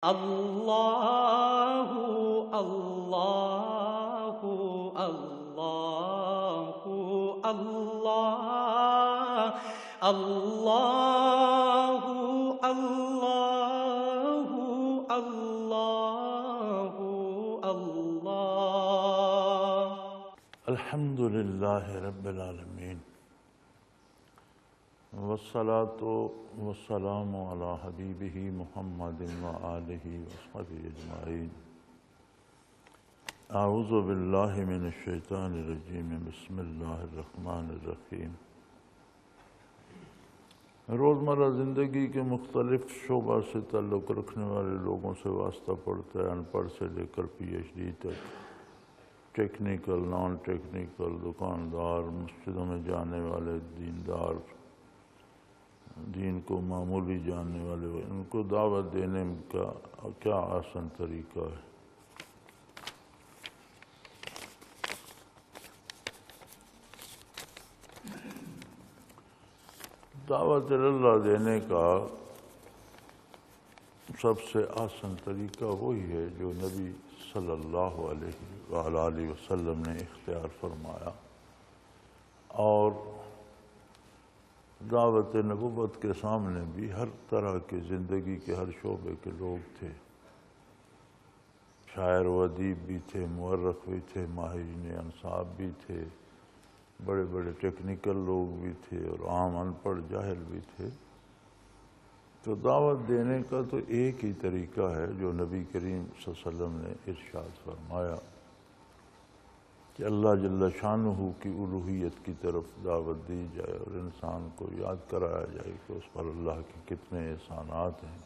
اللہ اللہ اللہ اللہ اللہ اللہ اللہ اللہ الحمد للہ رب العالمین والصلاة والسلام علی حبیبہ محمد وآلہ وصحبہ اجمعین اعوذ باللہ من الشیطان الرجیم بسم اللہ الرحمن الرحیم روزمرہ زندگی کے مختلف شعبہ سے تعلق رکھنے والے لوگوں سے واسطہ پڑتا ہے، ان پڑھ سے لے کر پی ایچ ڈی تک، ٹیکنیکل نان ٹیکنیکل، دکاندار، مسجدوں میں جانے والے دیندار، دین کو معمولی جاننے والے، ان کو دعوت دینے کا کیا آسان طریقہ ہے؟ دعوت اللہ دینے کا سب سے آسان طریقہ وہی ہے جو نبی صلی اللہ علیہ وآلہ وسلم نے اختیار فرمایا، اور دعوت نبوت کے سامنے بھی ہر طرح کے زندگی کے ہر شعبے کے لوگ تھے، شاعر و ادیب بھی تھے، مورخ بھی تھے، ماہرین انصاب بھی تھے، بڑے بڑے ٹیکنیکل لوگ بھی تھے، اور عام ان پڑھ جاہل بھی تھے۔ تو دعوت دینے کا تو ایک ہی طریقہ ہے جو نبی کریم صلی اللہ علیہ وسلم نے ارشاد فرمایا کہ اللہ جل شانہ کی الوہیت کی طرف دعوت دی جائے، اور انسان کو یاد کرایا جائے کہ اس پر اللہ کے کتنے احسانات ہیں،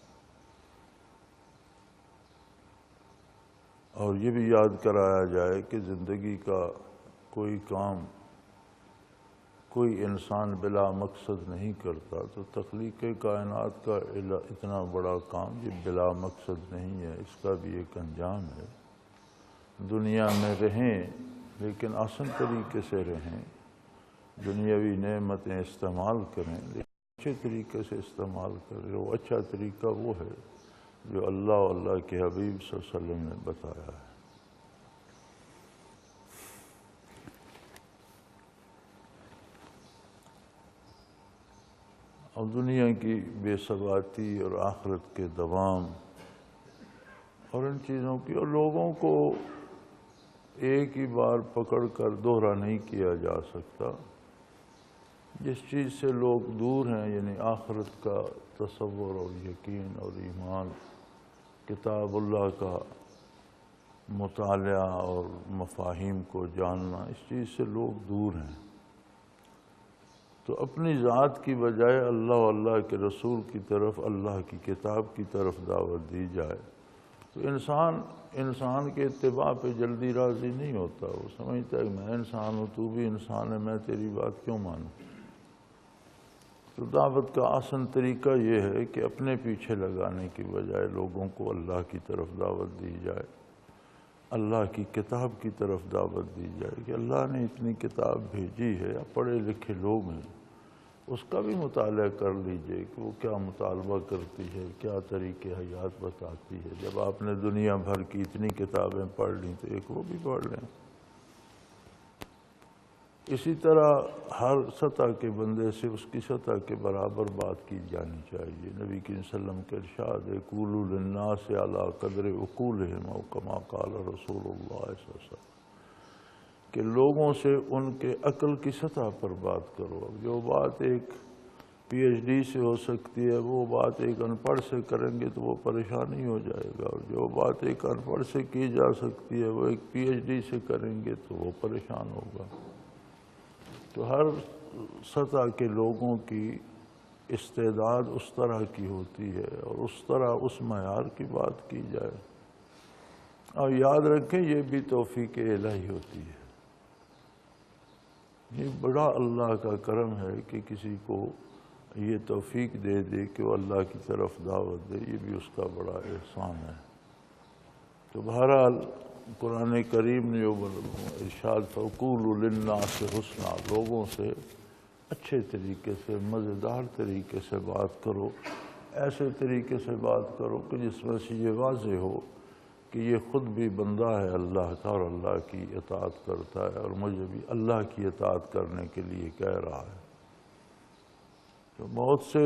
اور یہ بھی یاد کرایا جائے کہ زندگی کا کوئی کام کوئی انسان بلا مقصد نہیں کرتا، تو تخلیق کائنات کا اتنا بڑا کام یہ بلا مقصد نہیں ہے، اس کا بھی ایک انجام ہے۔ دنیا میں رہیں لیکن آسان طریقے سے رہیں، دنیاوی نعمتیں استعمال کریں لیکن اچھے طریقے سے استعمال کریں۔ وہ اچھا طریقہ وہ ہے جو اللہ و اللہ کے حبیب صلی اللہ علیہ وسلم نے بتایا ہے۔ اور دنیا کی بے ثباتی اور آخرت کے دوام اور ان چیزوں کی، اور لوگوں کو ایک ہی بار پکڑ کر دوہرا نہیں کیا جا سکتا۔ جس چیز سے لوگ دور ہیں، یعنی آخرت کا تصور اور یقین اور ایمان، کتاب اللہ کا مطالعہ اور مفاہیم کو جاننا، اس چیز سے لوگ دور ہیں۔ تو اپنی ذات کی بجائے اللہ و اللہ کے رسول کی طرف، اللہ کی کتاب کی طرف دعوت دی جائے تو انسان کے اتباع پہ جلدی راضی نہیں ہوتا۔ وہ سمجھتا ہے کہ میں انسان ہوں، تو بھی انسان ہے، میں تیری بات کیوں مانوں؟ تو دعوت کا آسان طریقہ یہ ہے کہ اپنے پیچھے لگانے کی بجائے لوگوں کو اللہ کی طرف دعوت دی جائے، اللہ کی کتاب کی طرف دعوت دی جائے کہ اللہ نے اتنی کتاب بھیجی ہے، پڑھے لکھے لوگ ہیں، اس کا بھی مطالعہ کر لیجئے کہ وہ کیا مطالبہ کرتی ہے، کیا طریقے حیات بتاتی ہے۔ جب آپ نے دنیا بھر کی اتنی کتابیں پڑھ لیں تو ایک وہ بھی پڑھ لیں۔ اسی طرح ہر سطح کے بندے سے اس کی سطح کے برابر بات کی جانی چاہیے۔ نبی کریم صلی اللہ علیہ وسلم کے ارشاد ہے قولوا للناس علی قدر عقولہم او کما قال رسول اللہ صلی اللہ علیہ وسلم، کہ لوگوں سے ان کے عقل کی سطح پر بات کرو۔ اب جو بات ایک پی ایچ ڈی سے ہو سکتی ہے، وہ بات ایک ان پڑھ سے کریں گے تو وہ پریشانی ہو جائے گا، اور جو بات ایک ان پڑھ سے کی جا سکتی ہے وہ ایک پی ایچ ڈی سے کریں گے تو وہ پریشان ہوگا۔ تو ہر سطح کے لوگوں کی استعداد اس طرح کی ہوتی ہے، اور اس طرح اس معیار کی بات کی جائے۔ اور یاد رکھیں یہ بھی توفیق الہی ہوتی ہے، یہ بڑا اللہ کا کرم ہے کہ کسی کو یہ توفیق دے دے کہ وہ اللہ کی طرف دعوت دے، یہ بھی اس کا بڑا احسان ہے۔ تو بہرحال قرآن کریم نے جو ارشاد فَقُولُوا لِلنَّاسِ حُسْنًا، لوگوں سے اچھے طریقے سے، مزیدار طریقے سے بات کرو، ایسے طریقے سے بات کرو کہ جس میں سے یہ واضح ہو کہ یہ خود بھی بندہ ہے اللہ کا اور اللہ کی اطاعت کرتا ہے اور مجھے بھی اللہ کی اطاعت کرنے کے لیے کہہ رہا ہے۔ تو بہت سے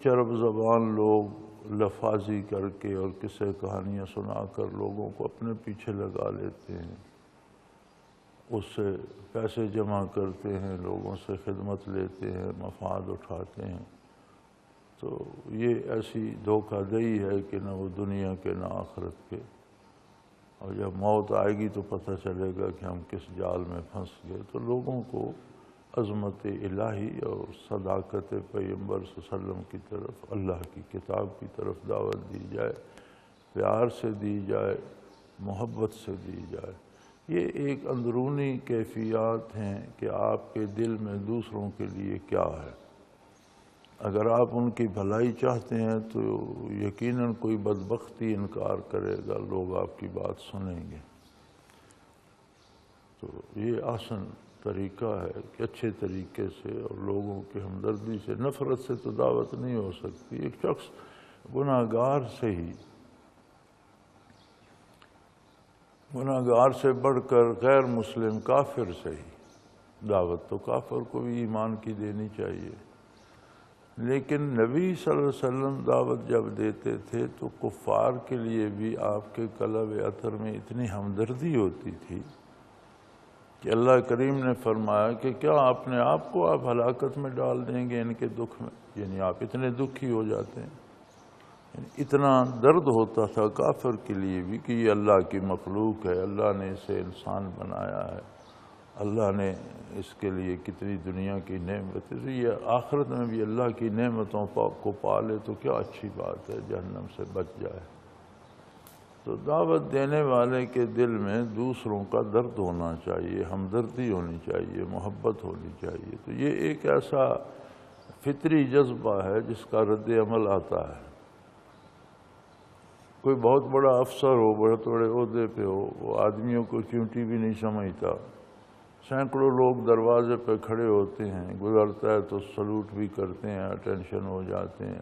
چرب زبان لوگ لفاظی کر کے اور قصے کہانیاں سنا کر لوگوں کو اپنے پیچھے لگا لیتے ہیں، اس سے پیسے جمع کرتے ہیں، لوگوں سے خدمت لیتے ہیں، مفاد اٹھاتے ہیں۔ تو یہ ایسی دھوکہ دہی ہے کہ نہ وہ دنیا کے نہ آخرت کے، اور جب موت آئے گی تو پتہ چلے گا کہ ہم کس جال میں پھنس گئے۔ تو لوگوں کو عظمت الہی اور صداقت پیغمبر صلی اللہ علیہ وسلم کی طرف، اللہ کی کتاب کی طرف دعوت دی جائے، پیار سے دی جائے، محبت سے دی جائے۔ یہ ایک اندرونی کیفیات ہیں کہ آپ کے دل میں دوسروں کے لیے کیا ہے۔ اگر آپ ان کی بھلائی چاہتے ہیں تو یقیناً کوئی بدبختی انکار کرے گا، لوگ آپ کی بات سنیں گے۔ تو یہ آسان طریقہ ہے کہ اچھے طریقے سے اور لوگوں کی ہمدردی سے، نفرت سے تو دعوت نہیں ہو سکتی۔ ایک شخص گناہگار سے ہی، گناہگار سے بڑھ کر غیر مسلم کافر سے ہی دعوت تو کافر کو بھی ایمان کی دینی چاہیے، لیکن نبی صلی اللہ علیہ وسلم دعوت جب دیتے تھے تو کفار کے لیے بھی آپ کے قلب اطہر میں اتنی ہمدردی ہوتی تھی کہ اللہ کریم نے فرمایا کہ کیا اپنے آپ کو آپ ہلاکت میں ڈال دیں گے ان کے دکھ میں، یعنی آپ اتنے دکھی ہو جاتے ہیں۔ یعنی اتنا درد ہوتا تھا کافر کے لیے بھی کہ یہ اللہ کی مخلوق ہے، اللہ نے اسے انسان بنایا ہے، اللہ نے اس کے لیے کتنی دنیا کی نعمتیں، تو یہ آخرت میں بھی اللہ کی نعمتوں کو پالے تو کیا اچھی بات ہے، جہنم سے بچ جائے۔ تو دعوت دینے والے کے دل میں دوسروں کا درد ہونا چاہیے، ہمدردی ہونی چاہیے، محبت ہونی چاہیے۔ تو یہ ایک ایسا فطری جذبہ ہے جس کا رد عمل آتا ہے۔ کوئی بہت بڑا افسر ہو، بہت بڑے عہدے پہ ہو، وہ آدمیوں کو چونٹی بھی نہیں سمجھتا، سینکڑوں لوگ دروازے پہ کھڑے ہوتے ہیں، گزرتا ہے تو سلوٹ بھی کرتے ہیں، اٹینشن ہو جاتے ہیں،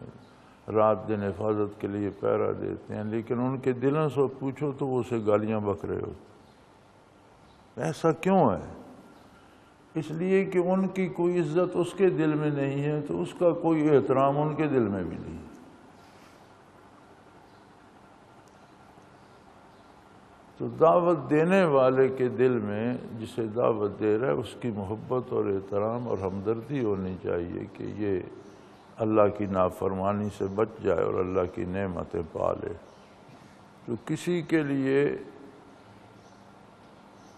رات دن حفاظت کے لیے پہرا دیتے ہیں، لیکن ان کے دلوں سے پوچھو تو وہ اسے گالیاں بک رہے ہوتے۔ ایسا کیوں ہے؟ اس لیے کہ ان کی کوئی عزت اس کے دل میں نہیں ہے تو اس کا کوئی احترام ان کے دل میں بھی نہیں۔ تو دعوت دینے والے کے دل میں جسے دعوت دے رہا ہے اس کی محبت اور احترام اور ہمدردی ہونی چاہیے کہ یہ اللہ کی نافرمانی سے بچ جائے اور اللہ کی نعمتیں پالے۔ تو کسی کے لیے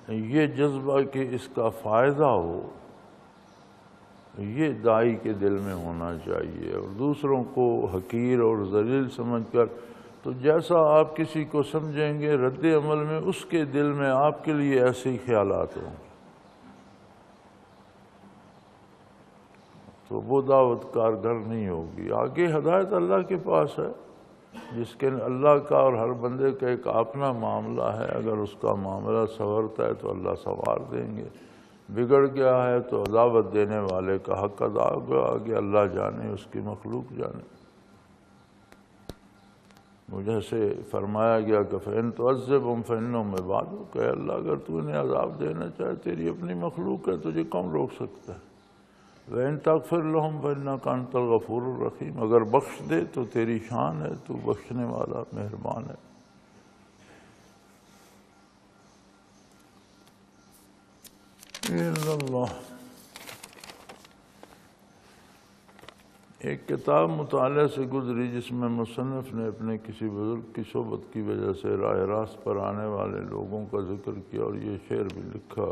یہ جذبہ کہ اس کا فائدہ ہو، یہ داعی کے دل میں ہونا چاہیے، اور دوسروں کو حقیر اور ذلیل سمجھ کر، تو جیسا آپ کسی کو سمجھیں گے رد عمل میں اس کے دل میں آپ کے لیے ایسے ہی خیالات ہوں گے، تو وہ دعوت کارگر نہیں ہوگی۔ آگے ہدایت اللہ کے پاس ہے، جس کے اللہ کا اور ہر بندے کا ایک اپنا معاملہ ہے۔ اگر اس کا معاملہ سنورتا ہے تو اللہ سنوار دیں گے، بگڑ گیا ہے تو دعوت دینے والے کا حق ادا ہوگا، آگے اللہ جانے، اس کی مخلوق جانے۔ مجھے سے فرمایا گیا کہ فَإِن تُعَذِّبْهُمْ فَإِنَّهُمْ عِبَادُكَ، کہ اللہ اگر تو انہیں عذاب دینا چاہے، تیری اپنی مخلوق ہے، تجھے کون روک سکتا ہے؟ وَإِن تَغْفِرْ لَهُمْ فَإِنَّكَ أَنْتَ الْغَفُورُ الرَّحِيمُ، اگر بخش دے تو تیری شان ہے، تو بخشنے والا مہربان ہے۔ اللہ ایک کتاب مطالعے سے گزری جس میں مصنف نے اپنے کسی بزرگ کی صحبت کی وجہ سے راہ راست پر آنے والے لوگوں کا ذکر کیا اور یہ شعر بھی لکھا۔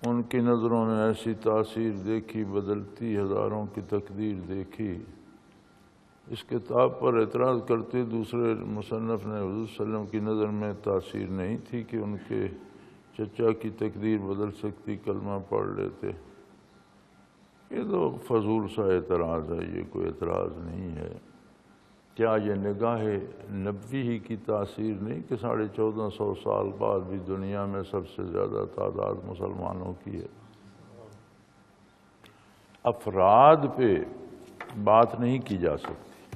ان کی نظروں نے ایسی تاثیر دیکھی، بدلتی ہزاروں کی تقدیر دیکھی۔ اس کتاب پر اعتراض کرتے دوسرے مصنف نے حضور صلی اللہ علیہ وسلم کی نظر میں تاثیر نہیں تھی کہ ان کے چچا کی تقدیر بدل سکتی، کلمہ پڑھ لیتے۔ یہ تو فضول سا اعتراض ہے، یہ کوئی اعتراض نہیں ہے۔ کیا یہ نگاہ نبوی ہی کی تاثیر نہیں کہ 1450 سال بعد بھی دنیا میں سب سے زیادہ تعداد مسلمانوں کی ہے؟ افراد پہ بات نہیں کی جا سکتی،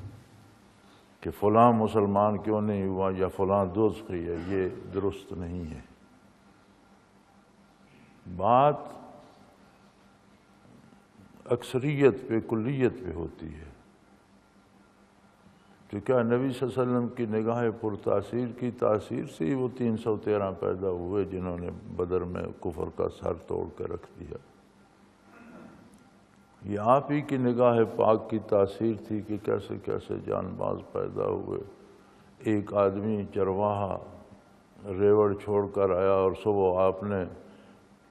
کہ فلاں مسلمان کیوں نہیں ہوا یا فلاں دوزخی ہے، یہ درست نہیں ہے۔ بات اکثریت پہ، کلیت پہ ہوتی ہے۔ تو کیا نبی صلی اللہ علیہ وسلم کی نگاہ پر تاثیر کی تاثیر سے ہی وہ 313 پیدا ہوئے جنہوں نے بدر میں کفر کا سر توڑ کے رکھ دیا؟ یہ آپ ہی کی نگاہ پاک کی تاثیر تھی کہ کیسے کیسے جان باز پیدا ہوئے؟ ایک آدمی چرواہا ریوڑ چھوڑ کر آیا اور صبح آپ نے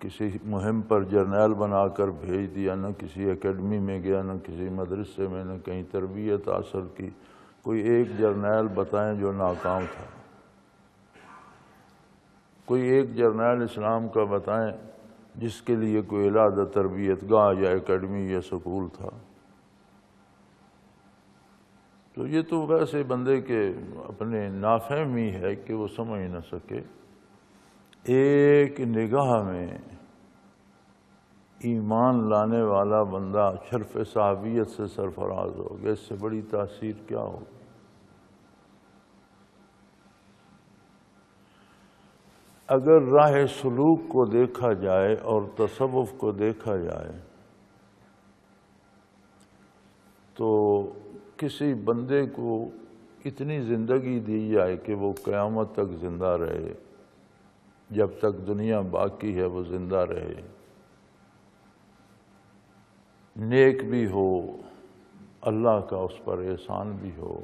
کسی مہم پر جرنیل بنا کر بھیج دیا، نہ کسی اکیڈمی میں گیا، نہ کسی مدرسے میں، نہ کہیں تربیت حاصل کی۔ کوئی ایک جرنیل بتائیں جو ناکام تھا؟ کوئی ایک جرنیل اسلام کا بتائیں جس کے لیے کوئی علیحدہ تربیت گاہ یا اکیڈمی یا سکول تھا؟ تو یہ تو ویسے بندے کے اپنے نافہمی ہے کہ وہ سمجھ نہ سکے۔ ایک نگاہ میں ایمان لانے والا بندہ شرف صحابیت سے سرفراز ہو گیا، اس سے بڑی تاثیر کیا ہو؟ اگر راہ سلوک کو دیکھا جائے اور تصوف کو دیکھا جائے تو کسی بندے کو اتنی زندگی دی جائے کہ وہ قیامت تک زندہ رہے، جب تک دنیا باقی ہے وہ زندہ رہے، نیک بھی ہو، اللہ کا اس پر احسان بھی ہو،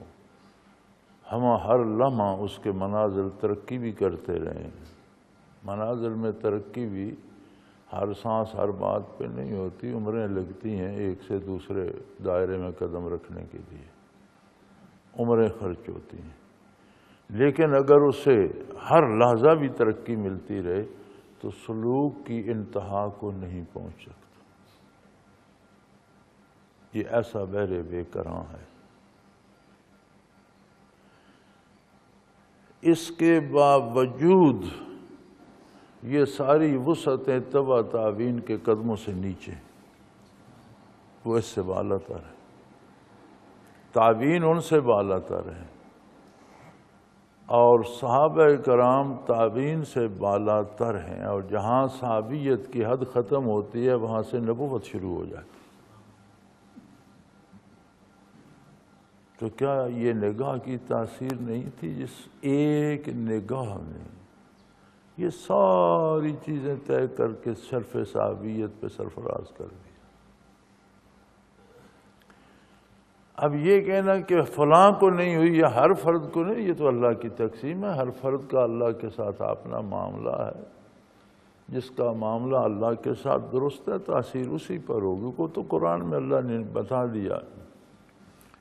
ہم ہر لمحہ اس کے منازل ترقی بھی کرتے رہیں۔ منازل میں ترقی بھی ہر سانس ہر بات پہ نہیں ہوتی، عمریں لگتی ہیں ایک سے دوسرے دائرے میں قدم رکھنے کے لیے، عمریں خرچ ہوتی ہیں، لیکن اگر اسے ہر لحظہ بھی ترقی ملتی رہے تو سلوک کی انتہا کو نہیں پہنچ سکتا۔ یہ ایسا بہر بے کراں ہے۔ اس کے باوجود یہ ساری وسعتیں تبع تعوین کے قدموں سے نیچے، وہ اس سے بالا تر ہے، تعوین ان سے بالا تر ہے، اور صحابہ کرام تعوین سے بالا تر ہیں، اور جہاں صحابیت کی حد ختم ہوتی ہے وہاں سے نبوت شروع ہو جاتی۔ تو کیا یہ نگاہ کی تاثیر نہیں تھی جس ایک نگاہ میں یہ ساری چیزیں طے کر کے شرف صحابیت پہ سرفراز کر دی؟ اب یہ کہنا کہ فلاں کو نہیں ہوئی یا ہر فرد کو نہیں، یہ تو اللہ کی تقسیم ہے۔ ہر فرد کا اللہ کے ساتھ اپنا معاملہ ہے، جس کا معاملہ اللہ کے ساتھ درست ہے تاثیر اسی پر ہوگی۔ کو تو قرآن میں اللہ نے بتا دیا،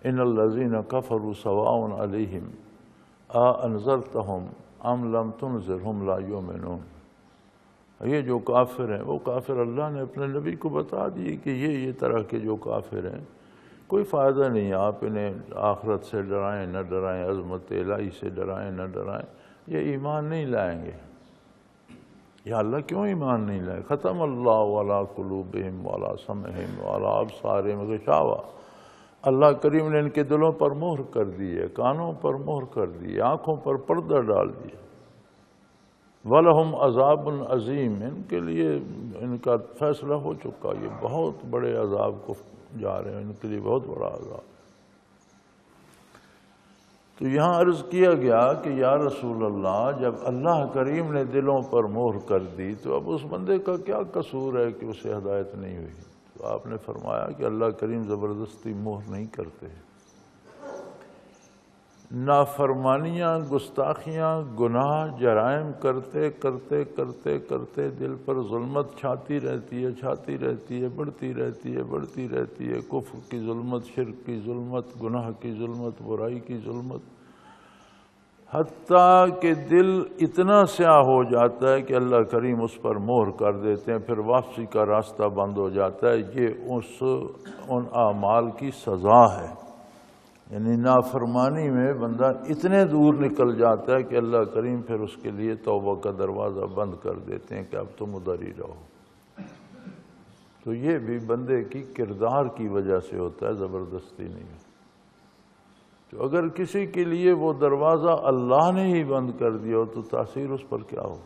ان الذین کفروا سواء علیہم انذرتہم ام لم تنذرہم لا یؤمنون۔ یہ جو کافر ہیں وہ کافر اللہ نے اپنے نبی کو بتا دیے کہ یہ طرح کے جو کافر ہیں کوئی فائدہ نہیں، آپ انہیں آخرت سے ڈرائیں نہ ڈرائیں، عظمت الہی سے ڈرائیں نہ ڈرائیں، یہ ایمان نہیں لائیں گے۔ یا اللہ کیوں ایمان نہیں لائے؟ ختم اللہ علی قلوبہم وعلی سمعہم وعلی ابصارہم غشاوہ، اللہ کریم نے ان کے دلوں پر مہر کر دی ہے، کانوں پر مہر کر دی ہے، آنکھوں پر پردہ ڈال دیا۔ وَلَهُمْ عَذَابٌ عَظِيمٌ، ان کے لیے ان کا فیصلہ ہو چکا، یہ بہت بڑے عذاب کو جا رہے ہیں، ان کے لیے بہت بڑا عذاب۔ تو یہاں عرض کیا گیا کہ یا رسول اللہ، جب اللہ کریم نے دلوں پر مہر کر دی تو اب اس بندے کا کیا قصور ہے کہ اسے ہدایت نہیں ہوئی؟ تو آپ نے فرمایا کہ اللہ کریم زبردستی مہر نہیں کرتے، نافرمانیاں، گستاخیاں، گناہ، جرائم کرتے کرتے کرتے کرتے دل پر ظلمت چھاتی رہتی ہے، چھاتی رہتی ہے، بڑھتی رہتی ہے، بڑھتی رہتی ہے، کفر کی ظلمت، شرک کی ظلمت، گناہ کی ظلمت، برائی کی ظلمت، حتیٰ کہ دل اتنا سیاہ ہو جاتا ہے کہ اللہ کریم اس پر مہر کر دیتے ہیں، پھر واپسی کا راستہ بند ہو جاتا ہے۔ یہ ان اعمال کی سزا ہے، یعنی نافرمانی میں بندہ اتنے دور نکل جاتا ہے کہ اللہ کریم پھر اس کے لیے توبہ کا دروازہ بند کر دیتے ہیں کہ اب تم ادھر ہی رہو۔ تو یہ بھی بندے کی کردار کی وجہ سے ہوتا ہے، زبردستی نہیں۔ تو اگر کسی کے لیے وہ دروازہ اللہ نے ہی بند کر دیا ہو تو تاثیر اس پر کیا ہو؟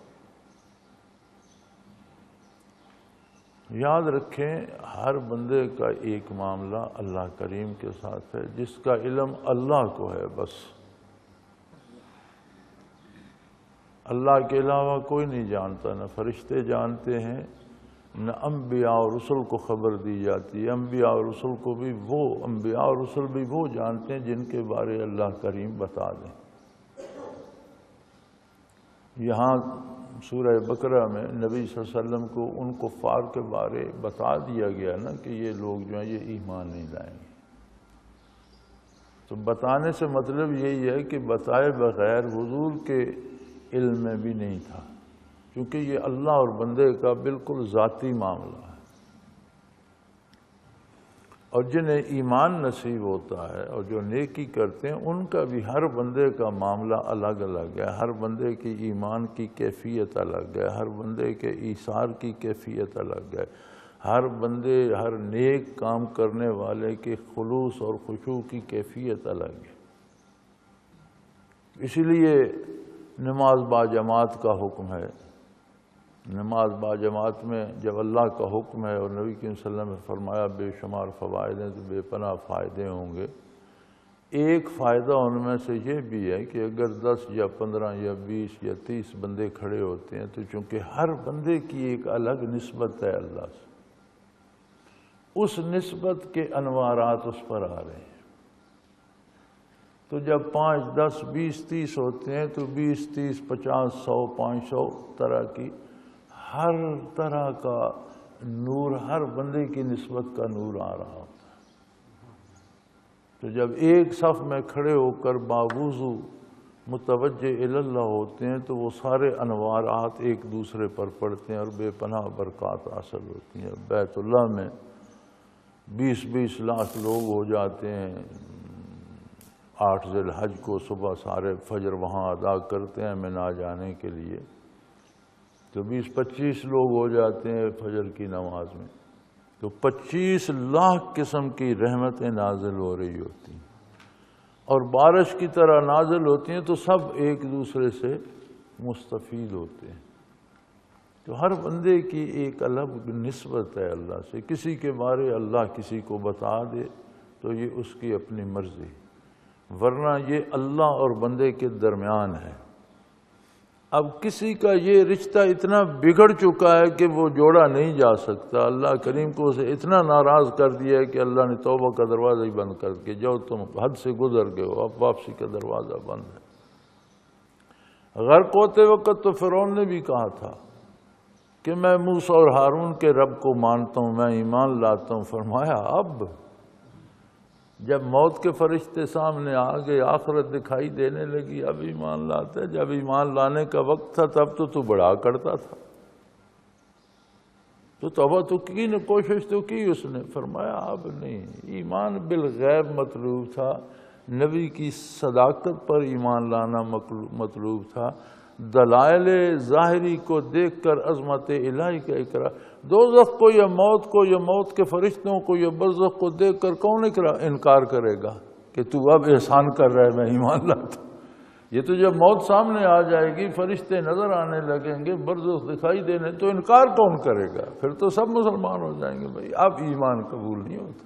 یاد رکھیں ہر بندے کا ایک معاملہ اللہ کریم کے ساتھ ہے جس کا علم اللہ کو ہے، بس اللہ کے علاوہ کوئی نہیں جانتا، نہ فرشتے جانتے ہیں نہ انبیاء اور رسل کو خبر دی جاتی ہے۔ انبیاء اور رسل کو بھی انبیاء اور رسل بھی وہ جانتے ہیں جن کے بارے اللہ کریم بتا دیں۔ یہاں سورہ بقرہ میں نبی صلی اللہ علیہ وسلم کو ان کفار کے بارے بتا دیا گیا نا کہ یہ لوگ جو ہیں یہ ایمان نہیں لائیں گے۔ تو بتانے سے مطلب یہی ہے کہ بتائے بغیر حضور کے علم میں بھی نہیں تھا، کیونکہ یہ اللہ اور بندے کا بالکل ذاتی معاملہ ہے، اور جنہیں ایمان نصیب ہوتا ہے اور جو نیکی کرتے ہیں ان کا بھی ہر بندے کا معاملہ الگ الگ ہے، ہر بندے کی ایمان کی کیفیت الگ ہے، ہر بندے کے ایثار کی کیفیت الگ ہے، ہر بندے ہر نیک کام کرنے والے کے خلوص اور خشوع کی کیفیت الگ ہے۔ اسی لیے نماز با جماعت کا حکم ہے۔ نماز با جماعت میں جب اللہ کا حکم ہے اور نبی کریم صلی اللہ علیہ وسلم نے فرمایا بے شمار فوائد ہیں تو بے پناہ فائدے ہوں گے۔ ایک فائدہ ان میں سے یہ بھی ہے کہ اگر 10 یا 15 یا 20 یا 30 بندے کھڑے ہوتے ہیں تو چونکہ ہر بندے کی ایک الگ نسبت ہے اللہ سے، اس نسبت کے انوارات اس پر آ رہے ہیں۔ تو جب 5 10 20 30 ہوتے ہیں تو 20 30 50 100 500 طرح کی ہر طرح کا نور ہر بندے کی نسبت کا نور آ رہا ہوتا ہے۔ تو جب ایک صف میں کھڑے ہو کر باوضو متوجہ الی اللہ ہوتے ہیں تو وہ سارے انوارات ایک دوسرے پر پڑتے ہیں اور بے پناہ برکات حاصل ہوتی ہیں۔ بیت اللہ میں 20 لاکھ لوگ ہو جاتے ہیں۔ 8 ذی الحج کو صبح سارے فجر وہاں ادا کرتے ہیں منا جانے کے لیے، تو 20-25 لوگ ہو جاتے ہیں فجر کی نماز میں، تو 25 لاکھ قسم کی رحمتیں نازل ہو رہی ہوتی ہیں اور بارش کی طرح نازل ہوتی ہیں، تو سب ایک دوسرے سے مستفید ہوتے ہیں۔ تو ہر بندے کی ایک الگ نسبت ہے اللہ سے۔ کسی کے بارے اللہ کسی کو بتا دے تو یہ اس کی اپنی مرضی، ورنہ یہ اللہ اور بندے کے درمیان ہے۔ اب کسی کا یہ رشتہ اتنا بگڑ چکا ہے کہ وہ جوڑا نہیں جا سکتا۔ اللہ کریم کو اسے اتنا ناراض کر دیا ہے کہ اللہ نے توبہ کا دروازہ ہی بند کر دیا، جاؤ تم حد سے گزر گئے ہو، اب واپسی کا دروازہ بند ہے۔ غرق ہوتے وقت تو فرعون نے بھی کہا تھا کہ میں موسیٰ اور ہارون کے رب کو مانتا ہوں، میں ایمان لاتا ہوں۔ فرمایا اب جب موت کے فرشتے سامنے آ گئے، آخرت دکھائی دینے لگی، اب ایمان لاتا ہے؟ جب ایمان لانے کا وقت تھا تب تو بڑا کرتا تھا، تو توبہ تو کی نہ، کوشش تو کی اس نے۔ فرمایا اب نہیں، ایمان بالغیب مطلوب تھا، نبی کی صداقت پر ایمان لانا مطلوب تھا، دلائل ظاہری کو دیکھ کر عظمت الہی کا اقرار۔ دوزخ کو یا موت کے فرشتوں کو یا برزخ کو دیکھ کر کون انکار کرے گا کہ تو اب احسان کر رہا ہے میں ایمان لاتا ہوں؟ یہ تو جب موت سامنے آ جائے گی، فرشتے نظر آنے لگیں گے، برزخ دکھائی دینے، تو انکار کون کرے گا؟ پھر تو سب مسلمان ہو جائیں گے۔ بھائی اب ایمان قبول نہیں ہوتا۔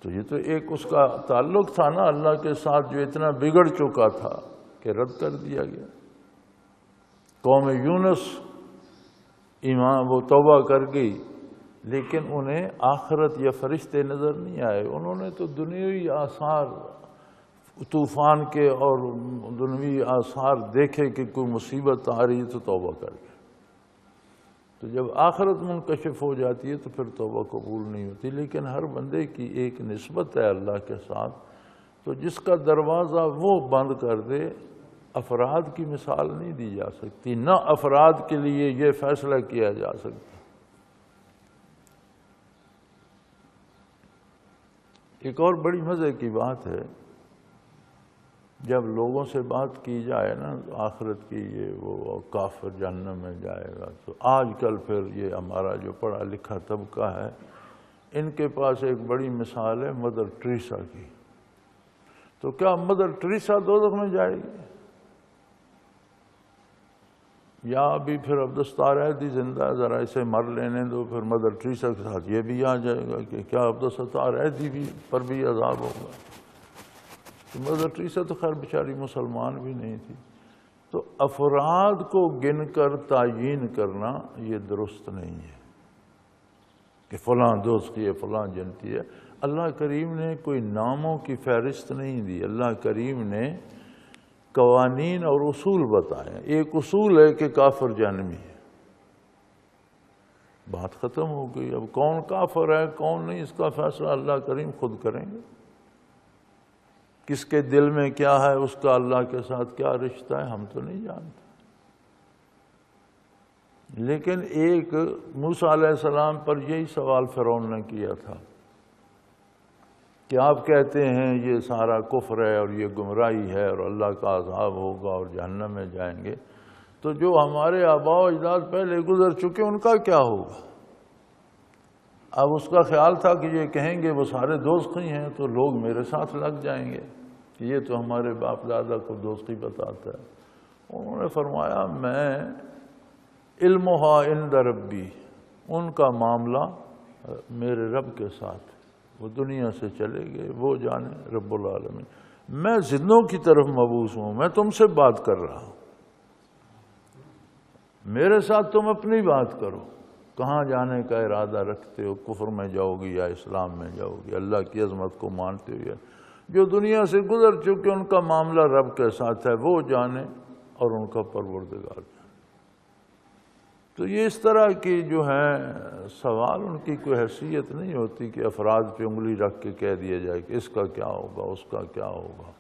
تو یہ تو ایک اس کا تعلق تھا نا اللہ کے ساتھ جو اتنا بگڑ چکا تھا کہ رد کر دیا گیا۔ قوم یونس ایمان وہ توبہ کر گئی، لیکن انہیں آخرت یا فرشتے نظر نہیں آئے۔ انہوں نے تو دنیاوی آثار طوفان کے اور دنیاوی آثار دیکھے کہ کوئی مصیبت آ رہی ہے تو توبہ کر گئے۔ تو جب آخرت منکشف ہو جاتی ہے تو پھر توبہ قبول نہیں ہوتی۔ لیکن ہر بندے کی ایک نسبت ہے اللہ کے ساتھ، تو جس کا دروازہ وہ بند کر دے، افراد کی مثال نہیں دی جا سکتی، نہ افراد کے لیے یہ فیصلہ کیا جا سکتا۔ ایک اور بڑی مزے کی بات ہے، جب لوگوں سے بات کی جائے نا آخرت کی، یہ وہ کافر جہنم میں جائے گا، تو آج کل پھر یہ ہمارا جو پڑھا لکھا طبقہ ہے، ان کے پاس ایک بڑی مثال ہے مدر ٹریسا کی۔ تو کیا مدر ٹریسا دوزخ میں جائے گی؟ یا ابھی پھر عبدالستار ایدھی زندہ ہے، ذرا اسے مر لینے دو، پھر مدر ٹریسا کے ساتھ یہ بھی آ جائے گا کہ کیا عبدالستار ایدھی بھی پر بھی عذاب ہوگا؟ تو مدر ٹریسا تو خیر بیچاری مسلمان بھی نہیں تھی۔ تو افراد کو گن کر تعیین کرنا یہ درست نہیں ہے کہ فلاں دوستی ہے، فلاں جنتی ہے۔ اللہ کریم نے کوئی ناموں کی فہرست نہیں دی، اللہ کریم نے قوانین اور اصول بتائے۔ ایک اصول ہے کہ کافر جہنمی ہے، بات ختم ہو گئی۔ اب کون کافر ہے کون نہیں، اس کا فیصلہ اللہ کریم خود کریں گے۔ کس کے دل میں کیا ہے، اس کا اللہ کے ساتھ کیا رشتہ ہے، ہم تو نہیں جانتے۔ لیکن ایک موسیٰ علیہ السلام پر یہی سوال فرعون نے کیا تھا کہ آپ کہتے ہیں یہ سارا کفر ہے اور یہ گمراہی ہے اور اللہ کا عذاب ہوگا اور جہنم میں جائیں گے، تو جو ہمارے آباء و اجداد پہلے گزر چکے ان کا کیا ہوگا؟ اب اس کا خیال تھا کہ یہ کہیں گے وہ سارے دوزخی ہیں تو لوگ میرے ساتھ لگ جائیں گے کہ یہ تو ہمارے باپ دادا کو دوزخی بتاتا ہے۔ انہوں نے فرمایا میں علمہا عند ربی، ان کا معاملہ میرے رب کے ساتھ، وہ دنیا سے چلے گئے، وہ جانے رب العالمین۔ میں زندوں کی طرف مبعوث ہوں، میں تم سے بات کر رہا ہوں، میرے ساتھ تم اپنی بات کرو، کہاں جانے کا ارادہ رکھتے ہو، کفر میں جاؤ گی یا اسلام میں جاؤ گی، اللہ کی عظمت کو مانتے ہو یا جو دنیا سے گزر چکے ان کا معاملہ رب کے ساتھ ہے، وہ جانے اور ان کا پروردگار جانے۔ تو یہ اس طرح کی جو ہیں سوال ان کی کوئی حیثیت نہیں ہوتی کہ افراد پہ انگلی رکھ کے کہہ دیا جائے کہ اس کا کیا ہوگا اس کا کیا ہوگا۔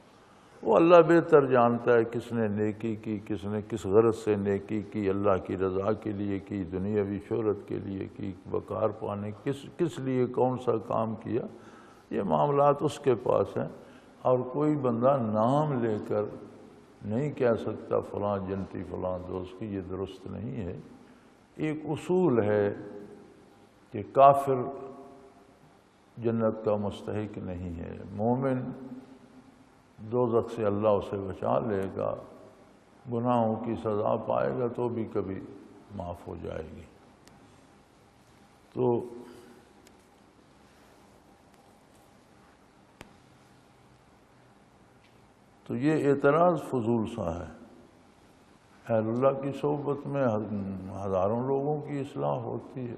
وہ اللہ بہتر جانتا ہے کس نے نیکی کی، کس نے کس غرض سے نیکی کی، اللہ کی رضا کے لیے کی، دنیاوی شہرت کے لیے کی، وقار پانے کس لیے کون سا کام کیا، یہ معاملات اس کے پاس ہیں۔ اور کوئی بندہ نام لے کر نہیں کہہ سکتا فلاں جنتی فلاں دوست کی، یہ درست نہیں ہے۔ ایک اصول ہے کہ کافر جنت کا مستحق نہیں ہے، مومن دوزخ سے اللہ اسے بچا لے گا، گناہوں کی سزا پائے گا تو بھی کبھی معاف ہو جائے گی۔ تو یہ اعتراض فضول سا ہے۔ اہل اللہ کی صحبت میں ہزاروں لوگوں کی اصلاح ہوتی ہے۔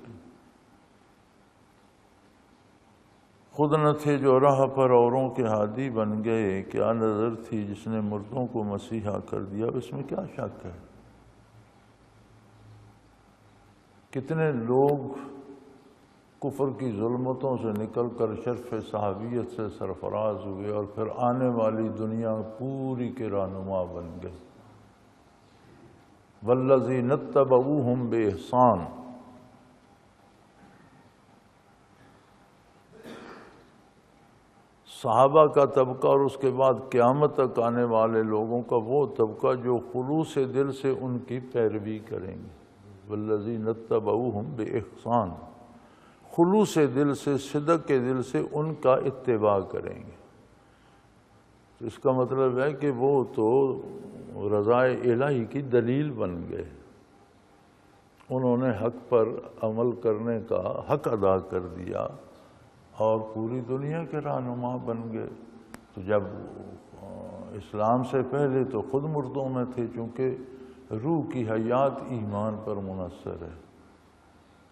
خود نہ تھے جو راہ پر اوروں کے ہادی بن گئے، کیا نظر تھی جس نے مردوں کو مسیحا کر دیا، اس میں کیا شک ہے؟ کتنے لوگ کفر کی ظلمتوں سے نکل کر شرف صحابیت سے سرفراز ہوئے اور پھر آنے والی دنیا پوری کے رہنما بن گئے۔ والذین اتبعوہم بإحسان، صحابہ کا طبقہ اور اس کے بعد قیامت تک آنے والے لوگوں کا وہ طبقہ جو خلوص دل سے ان کی پیروی کریں گے۔ والذین اتبعوہم بإحسان، خلوص دل سے، صدق کے دل سے ان کا اتباع کریں گے۔ تو اس کا مطلب ہے کہ وہ تو رضائے الہی کی دلیل بن گئے، انہوں نے حق پر عمل کرنے کا حق ادا کر دیا اور پوری دنیا کے رہنما بن گئے۔ تو جب اسلام سے پہلے تو خود مردوں میں تھے، چونکہ روح کی حیات ایمان پر منحصر ہے،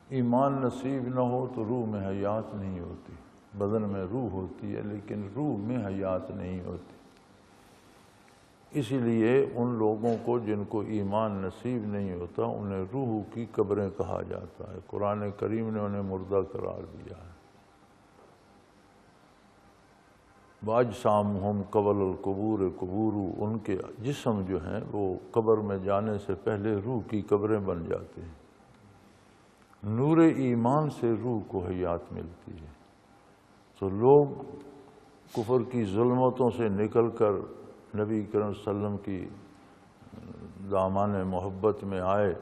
ایمان نصیب نہ ہو تو روح میں حیات نہیں ہوتی۔ بدن میں روح ہوتی ہے لیکن روح میں حیات نہیں ہوتی۔ اسی لیے ان لوگوں کو جن کو ایمان نصیب نہیں ہوتا انہیں روح کی قبریں کہا جاتا ہے، قرآن کریم نے انہیں مردہ قرار دیا ہے۔ بَأَجْسَامُهُمْ قَبْلَ الْقُبُورِ قُبُورُ، ان کے جسم جو ہیں وہ قبر میں جانے سے پہلے روح کی قبریں بن جاتے ہیں۔ نور ایمان سے روح کو حیات ملتی ہے۔ تو لوگ کفر کی ظلمتوں سے نکل کر نبی کریم صلی اللہ علیہ وسلم کی دامان محبت میں آئے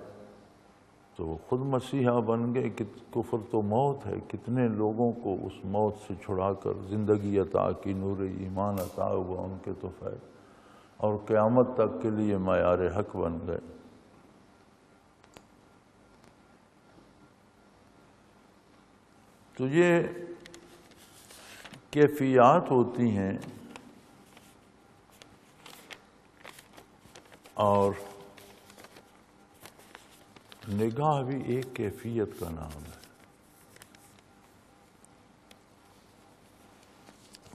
تو وہ خود مسیحا بن گئے کہ کفر تو موت ہے، کتنے لوگوں کو اس موت سے چھڑا کر زندگی عطا کی، نور ایمان عطا ہوا ان کے تو فیض، اور قیامت تک کے لیے معیار حق بن گئے۔ تو یہ کیفیات ہوتی ہیں، اور نگاہ بھی ایک کیفیت کا نام ہے۔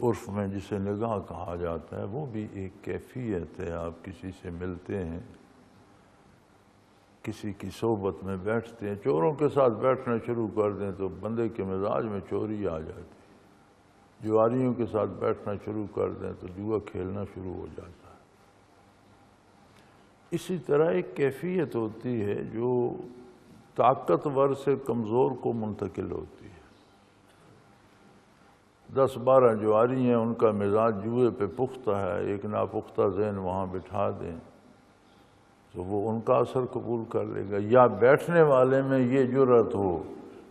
عرف میں جسے نگاہ کہا جاتا ہے وہ بھی ایک کیفیت ہے۔ آپ کسی سے ملتے ہیں، کسی کی صحبت میں بیٹھتے ہیں، چوروں کے ساتھ بیٹھنا شروع کر دیں تو بندے کے مزاج میں چوری آ جاتی ہے، جواریوں کے ساتھ بیٹھنا شروع کر دیں تو جوا کھیلنا شروع ہو جاتا ہے۔ اسی طرح ایک کیفیت ہوتی ہے جو طاقتور سے کمزور کو منتقل ہوتی ہے۔ 10-12 جواری ہیں، ان کا مزاج جوئے پہ پختہ ہے، ایک ناپختہ ذہن وہاں بٹھا دیں تو وہ ان کا اثر قبول کر لے گا، یا بیٹھنے والے میں یہ جرأت ہو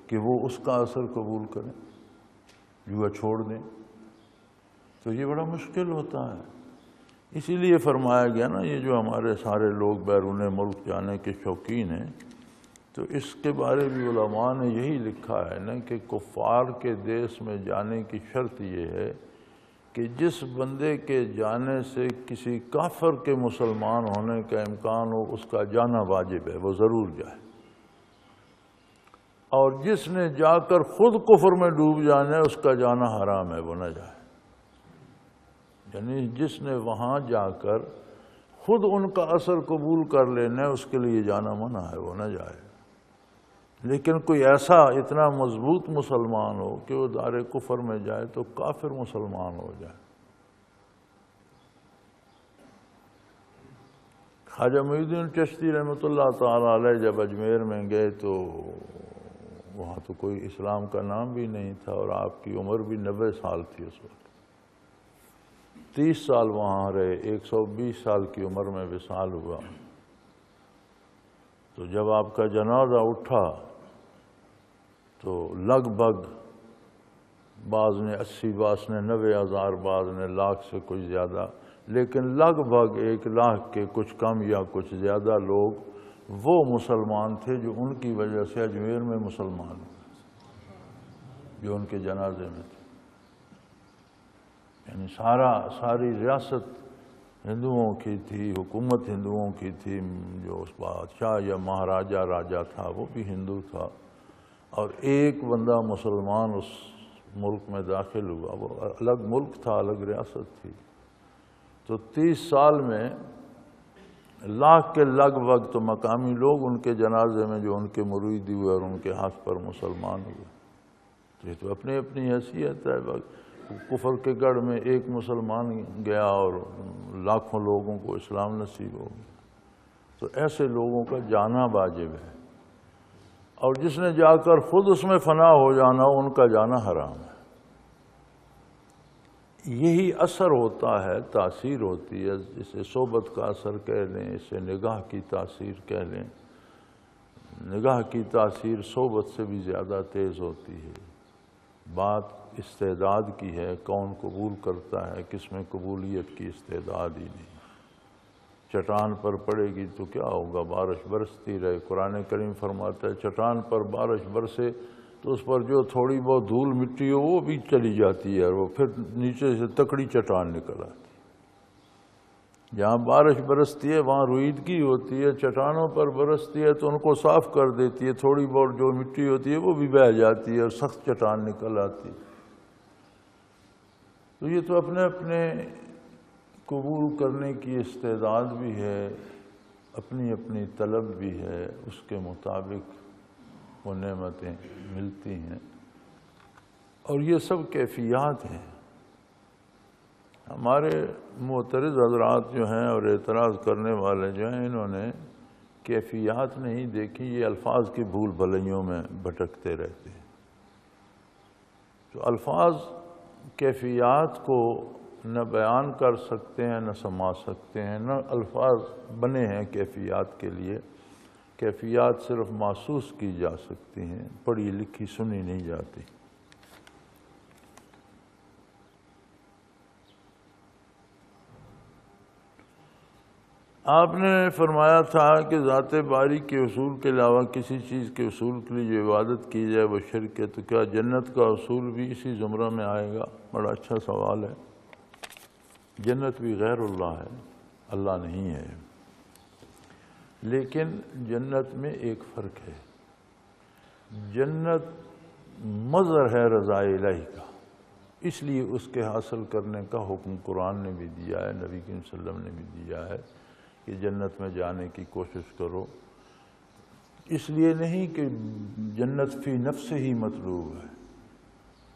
کہ وہ اس کا اثر قبول کریں، جوا چھوڑ دیں، تو یہ بڑا مشکل ہوتا ہے۔ اسی لیے فرمایا گیا نا، یہ جو ہمارے سارے لوگ بیرون ملک جانے کے شوقین ہیں، تو اس کے بارے بھی علماء نے یہی لکھا ہے نا کہ کفار کے دیس میں جانے کی شرط یہ ہے کہ جس بندے کے جانے سے کسی کافر کے مسلمان ہونے کا امکان ہو اس کا جانا واجب ہے، وہ ضرور جائے، اور جس نے جا کر خود کفر میں ڈوب جانا ہے اس کا جانا حرام ہے، وہ نہ جائے۔ یعنی جس نے وہاں جا کر خود ان کا اثر قبول کر لینا ہے اس کے لیے جانا منع ہے، وہ نہ جائے۔ لیکن کوئی ایسا اتنا مضبوط مسلمان ہو کہ وہ دار کفر میں جائے تو کافر مسلمان ہو جائے۔ خواجہ معین الدین چشتی رحمۃ اللہ تعالیٰ علیہ جب اجمیر میں گئے تو وہاں تو کوئی اسلام کا نام بھی نہیں تھا، اور آپ کی عمر بھی 90 سال تھی اس وقت۔ 30 سال وہاں رہے، 120 سال کی عمر میں وصال ہوا۔ تو جب آپ کا جنازہ اٹھا تو لگ بھگ بعض نے 80، بعض نے 90,000، بعض نے لاکھ سے کچھ زیادہ، لیکن لگ بھگ 1 لاکھ کے کچھ کم یا کچھ زیادہ لوگ وہ مسلمان تھے جو ان کی وجہ سے اجمیر میں مسلمان ہوئے، جو ان کے جنازے میں تھے۔ یعنی ساری ریاست ہندوؤں کی تھی، حکومت ہندوؤں کی تھی، جو اس بادشاہ یا مہاراجہ راجہ تھا وہ بھی ہندو تھا، اور ایک بندہ مسلمان اس ملک میں داخل ہوا، وہ الگ ملک تھا، الگ ریاست تھی۔ تو 30 سال میں لاکھ کے لگ بھگ تو مقامی لوگ ان کے جنازے میں جو ان کے مرید ہوئے اور ان کے ہاتھ پر مسلمان ہوئے۔ یہ تو اپنی اپنی حیثیت ہے۔ کفر کے گڑھ میں ایک مسلمان گیا اور لاکھوں لوگوں کو اسلام نصیب ہو گیا، تو ایسے لوگوں کا جانا واجب ہے، اور جس نے جا کر خود اس میں فنا ہو جانا ان کا جانا حرام ہے۔ یہی اثر ہوتا ہے، تاثیر ہوتی ہے، جسے صحبت کا اثر کہہ لیں، اسے نگاہ کی تاثیر کہہ لیں۔ نگاہ کی تاثیر صحبت سے بھی زیادہ تیز ہوتی ہے۔ بات استعداد کی ہے، کون قبول کرتا ہے، کس میں قبولیت کی استعداد ہی نہیں۔ چٹان پر پڑے گی تو کیا ہوگا، بارش برستی رہے۔ قرآن کریم فرماتا ہے چٹان پر بارش برسے تو اس پر جو تھوڑی بہت دھول مٹی ہو وہ بھی چلی جاتی ہے، اور وہ پھر نیچے سے تکڑی چٹان نکل آتی ہے۔ جہاں بارش برستی ہے وہاں روئیدگی ہوتی ہے، چٹانوں پر برستی ہے تو ان کو صاف کر دیتی ہے، تھوڑی بہت جو مٹی ہوتی ہے وہ بھی بہہ جاتی ہے اور سخت چٹان نکل آتی ہے۔ تو یہ تو اپنے اپنے قبول کرنے کی استعداد بھی ہے، اپنی اپنی طلب بھی ہے، اس کے مطابق وہ نعمتیں ملتی ہیں، اور یہ سب کیفیات ہیں۔ ہمارے معترض حضرات جو ہیں اور اعتراض کرنے والے جو ہیں، انہوں نے کیفیات نہیں دیکھی، یہ الفاظ کی بھول بھلائیوں میں بھٹکتے رہتے ہیں۔ تو الفاظ کیفیات کو نہ بیان کر سکتے ہیں، نہ سما سکتے ہیں، نہ الفاظ بنے ہیں کیفیات کے لیے، کیفیات صرف محسوس کی جا سکتی ہیں، پڑھی لکھی سنی نہیں جاتی۔ آپ نے فرمایا تھا کہ ذات باری کے اصول کے علاوہ کسی چیز کے اصول کے لیے جو عبادت کی جائے وہ شرک ہے، تو کیا جنت کا اصول بھی اسی زمرہ میں آئے گا؟ بڑا اچھا سوال ہے۔ جنت بھی غیر اللہ ہے، اللہ نہیں ہے، لیکن جنت میں ایک فرق ہے۔ جنت مظہر ہے رضا الہی کا، اس لیے اس کے حاصل کرنے کا حکم قرآن نے بھی دیا ہے، نبی کریم صلی اللہ علیہ وسلم نے بھی دیا ہے کہ جنت میں جانے کی کوشش کرو۔ اس لیے نہیں کہ جنت فی نفس ہی مطلوب ہے،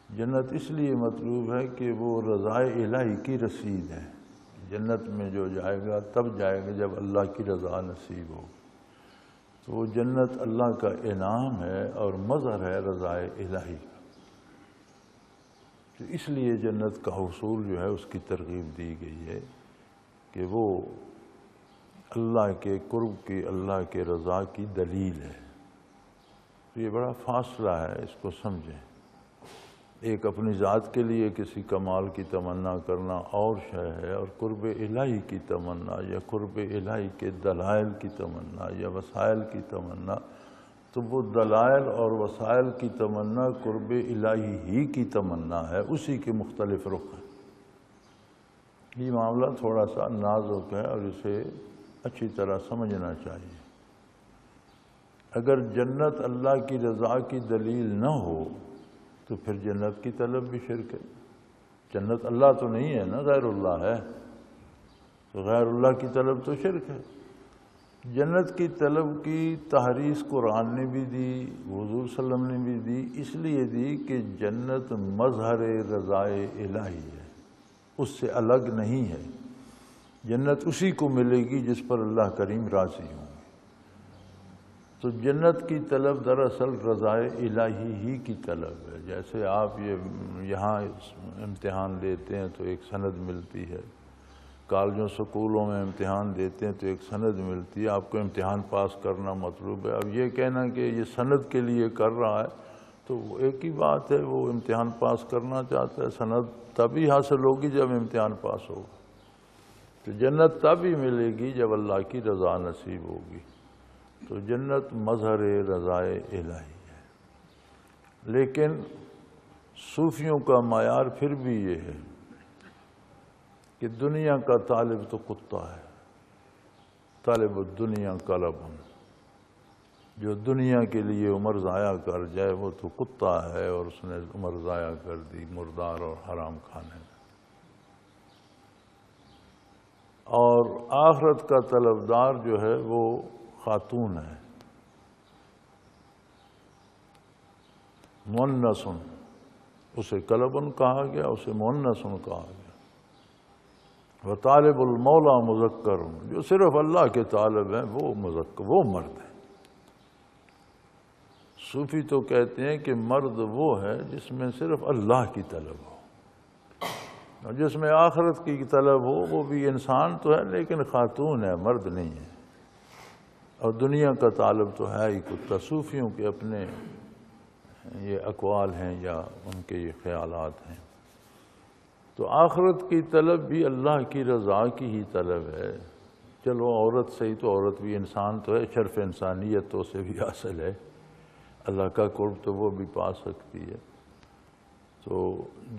جنت اس لیے مطلوب ہے کہ وہ رضا الہی کی رسید ہے۔ جنت میں جو جائے گا تب جائے گا جب اللہ کی رضا نصیب ہو، تو وہ جنت اللہ کا انعام ہے اور مظہر ہے رضا الہی کا، تو اس لیے جنت کا حصول جو ہے اس کی ترغیب دی گئی ہے کہ وہ اللہ کے قرب کی، اللہ کے رضا کی دلیل ہے۔ تو یہ بڑا فاصلہ ہے، اس کو سمجھیں۔ ایک اپنی ذات کے لیے کسی کمال کی تمنا کرنا اور شے ہے، اور قرب الہی کی تمنا یا قرب الہی کے دلائل کی تمنا یا وسائل کی تمنا، تو وہ دلائل اور وسائل کی تمنا قرب الہی ہی کی تمنا ہے، اسی کے مختلف رخ ہیں۔ یہ معاملہ تھوڑا سا نازک ہے اور اسے اچھی طرح سمجھنا چاہیے۔ اگر جنت اللہ کی رضا کی دلیل نہ ہو تو پھر جنت کی طلب بھی شرک ہے۔ جنت اللہ تو نہیں ہے نا، غیر اللہ ہے، تو غیر اللہ کی طلب تو شرک ہے۔ جنت کی طلب کی تحریض قرآن نے بھی دی، حضور صلی اللہ علیہ وسلم نے بھی دی، اس لیے دی کہ جنت مظہر رضا الہی ہے، اس سے الگ نہیں ہے۔ جنت اسی کو ملے گی جس پر اللہ کریم راضی ہوں۔ تو جنت کی طلب دراصل رضا الہی ہی کی طلب ہے۔ جیسے آپ یہاں امتحان لیتے ہیں تو ایک سند ملتی ہے، کالجوں سکولوں میں امتحان دیتے ہیں تو ایک سند ملتی ہے، آپ کو امتحان پاس کرنا مطلوب ہے۔ اب یہ کہنا کہ یہ سند کے لیے کر رہا ہے تو ایک ہی بات ہے، وہ امتحان پاس کرنا چاہتا ہے، سند تبھی حاصل ہوگی جب امتحان پاس ہوگا۔ تو جنت تبھی ملے گی جب اللہ کی رضا نصیب ہوگی۔ تو جنت مظہر رضا الہی ہے، لیکن صوفیوں کا معیار پھر بھی یہ ہے کہ دنیا کا طالب تو کتا ہے، طالب الدنیا کلب، جو دنیا کے لیے عمر ضائع کر جائے وہ تو کتا ہے، اور اس نے عمر ضائع کر دی مردار اور حرام کھانے میں۔ اور آخرت کا طلبدار جو ہے وہ خاتون ہے، مؤنثن، اسے کلبن کہا گیا، اسے مؤنثن کہا گیا۔ وطالب المولا مذکر، جو صرف اللہ کے طالب ہیں وہ مذکر، وہ مرد ہے۔ صوفی تو کہتے ہیں کہ مرد وہ ہے جس میں صرف اللہ کی طلب ہو، اور جس میں آخرت کی طلب ہو وہ بھی انسان تو ہے لیکن خاتون ہے، مرد نہیں ہے۔ اور دنیا کا طالب تو ہے ہی کتا۔ صوفیوں کے اپنے یہ اقوال ہیں یا ان کے یہ خیالات ہیں۔ تو آخرت کی طلب بھی اللہ کی رضا کی ہی طلب ہے۔ چلو عورت صحیح، تو عورت بھی انسان تو ہے، شرف انسانیت تو اسے بھی حاصل ہے، اللہ کا قرب تو وہ بھی پا سکتی ہے۔ تو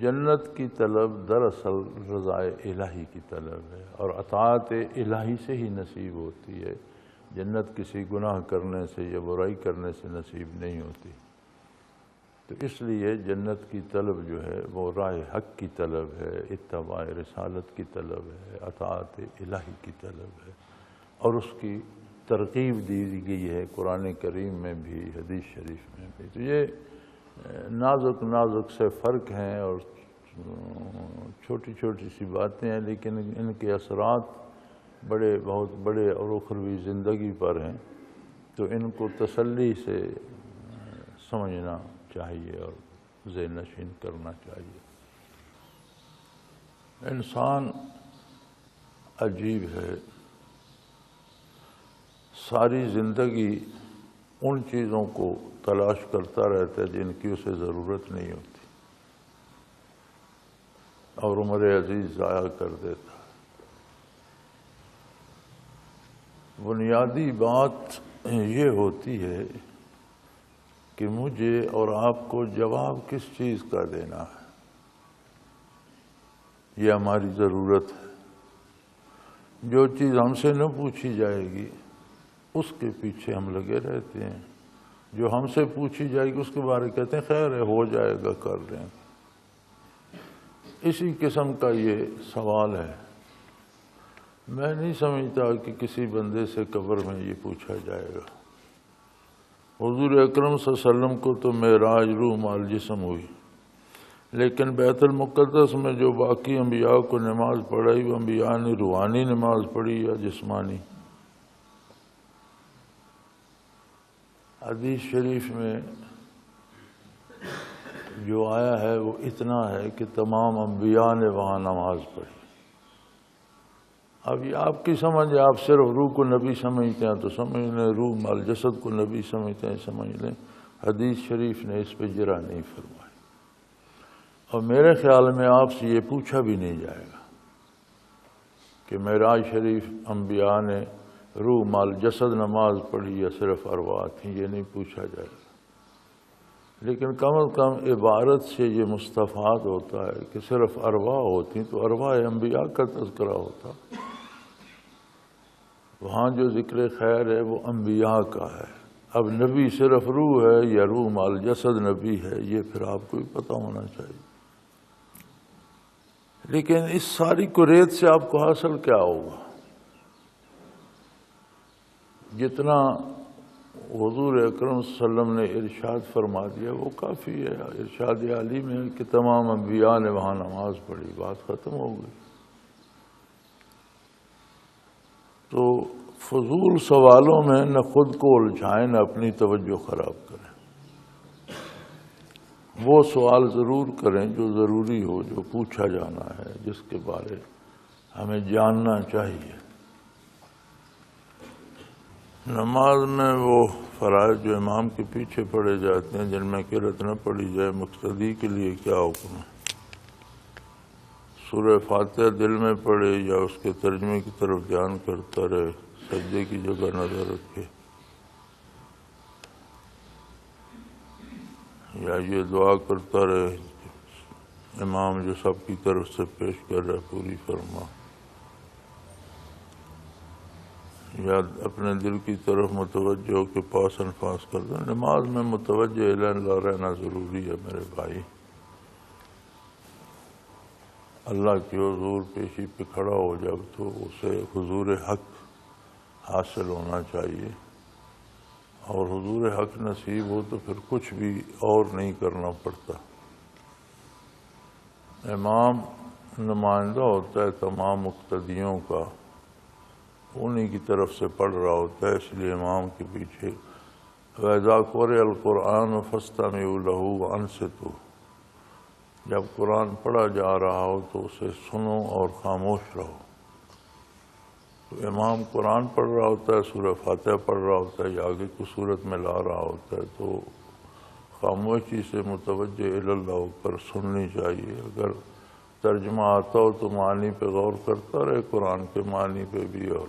جنت کی طلب دراصل رضا الہی کی طلب ہے، اور اطاعت الہی سے ہی نصیب ہوتی ہے۔ جنت کسی گناہ کرنے سے یا برائی کرنے سے نصیب نہیں ہوتی۔ تو اس لیے جنت کی طلب جو ہے وہ راہ حق کی طلب ہے، اتباع رسالت کی طلب ہے، اطاعت الہی کی طلب ہے، اور اس کی ترغیب دی گئی ہے قرآن کریم میں بھی، حدیث شریف میں بھی۔ تو یہ نازک نازک سے فرق ہیں اور چھوٹی چھوٹی سی باتیں ہیں، لیکن ان کے اثرات بہت بڑے اور اخروی زندگی پر ہیں، تو ان کو تسلی سے سمجھنا چاہیے اور ذہن نشین کرنا چاہیے۔ انسان عجیب ہے، ساری زندگی ان چیزوں کو تلاش کرتا رہتا ہے جن کی اسے ضرورت نہیں ہوتی، اور عمر عزیز ضائع کر دیتا۔ بنیادی بات یہ ہوتی ہے کہ مجھے اور آپ کو جواب کس چیز کا دینا ہے، یہ ہماری ضرورت ہے۔ جو چیز ہم سے نہ پوچھی جائے گی اس کے پیچھے ہم لگے رہتے ہیں، جو ہم سے پوچھی جائے گی اس کے بارے کہتے ہیں خیر ہے، ہو جائے گا، کر لیں گے۔ اسی قسم کا یہ سوال ہے۔ میں نہیں سمجھتا کہ کسی بندے سے قبر میں یہ پوچھا جائے گا۔ حضور اکرم صلی اللہ علیہ وسلم کو تو معراج روح مال جسم ہوئی، لیکن بیت المقدس میں جو باقی انبیاء کو نماز پڑھائی وہ انبیاء نے روحانی نماز پڑھی یا جسمانی؟ حدیث شریف میں جو آیا ہے وہ اتنا ہے کہ تمام انبیاء نے وہاں نماز پڑھی۔ اب یہ آپ کی سمجھ ہے، آپ صرف روح کو نبی سمجھتے ہیں تو سمجھ لیں، روح مال جسد کو نبی سمجھتے ہیں سمجھ لیں۔ حدیث شریف نے اس پہ جرح نہیں فرمائی، اور میرے خیال میں آپ سے یہ پوچھا بھی نہیں جائے گا کہ معراج شریف انبیاء نے روح مال جسد نماز پڑھی یا صرف ارواح تھیں، یہ نہیں پوچھا جائے گا۔ لیکن کم از کم عبارت سے یہ مستفاد ہوتا ہے کہ صرف ارواح ہوتی تو ارواح انبیاء کا تذکرہ ہوتا۔ وہاں جو ذکر خیر ہے وہ انبیاء کا ہے۔ اب نبی صرف روح ہے یا روح مال جسد نبی ہے، یہ پھر آپ کو بھی پتہ ہونا چاہیے۔ لیکن اس ساری قریت سے آپ کو حاصل کیا ہوگا؟ جتنا حضور اکرم صلی اللہ علیہ وسلم نے ارشاد فرما دیا وہ کافی ہے۔ ارشاد عالی میں کہ تمام انبیاء نے وہاں نماز پڑھی، بات ختم ہو گئی۔ تو فضول سوالوں میں نہ خود کو الجھائیں نہ اپنی توجہ خراب کریں۔ وہ سوال ضرور کریں جو ضروری ہو، جو پوچھا جانا ہے، جس کے بارے ہمیں جاننا چاہیے۔ نماز میں وہ فرائض جو امام کے پیچھے پڑھے جاتے ہیں جن میں قرأت نہ پڑھی جائے، مقتدی کے لیے کیا حکم ہے؟ سورہ فاتحہ دل میں پڑھے یا اس کے ترجمے کی طرف دھیان کرتا رہے، سجدے کی جگہ نظر رکھے، یا یہ دعا کرتا رہے امام جو سب کی طرف سے پیش کر رہا ہے پوری فرما، یا اپنے دل کی طرف متوجہ ہو کے پاس انفاس کر دیں۔ نماز میں متوجہ اللہ رہنا ضروری ہے میرے بھائی۔ اللہ کی حضور پیشی پہ کھڑا ہو جب تو اسے حضور حق حاصل ہونا چاہیے، اور حضور حق نصیب ہو تو پھر کچھ بھی اور نہیں کرنا پڑتا۔ امام نمائندہ ہوتا ہے تمام مقتدیوں کا، انہی کی طرف سے پڑھ رہا ہوتا ہے، اس لیے امام کے پیچھے وَإِذَا قُرِئَ الْقُرْآنُ فَاسْتَمِعُوا لَهُ وَأَنصِتُوا، جب قرآن پڑھا جا رہا ہو تو اسے سنو اور خاموش رہو۔ تو امام قرآن پڑھ رہا ہوتا ہے، سورہ فاتحہ پڑھ رہا ہوتا ہے یا آگے کی صورت میں لا رہا ہوتا ہے، تو خاموشی سے متوجہ اللہ ہو کر سننی چاہیے۔ اگر ترجمہ آتا ہو تو معنی پہ غور کرتا رہے، قرآن کے معنی پہ بھی اور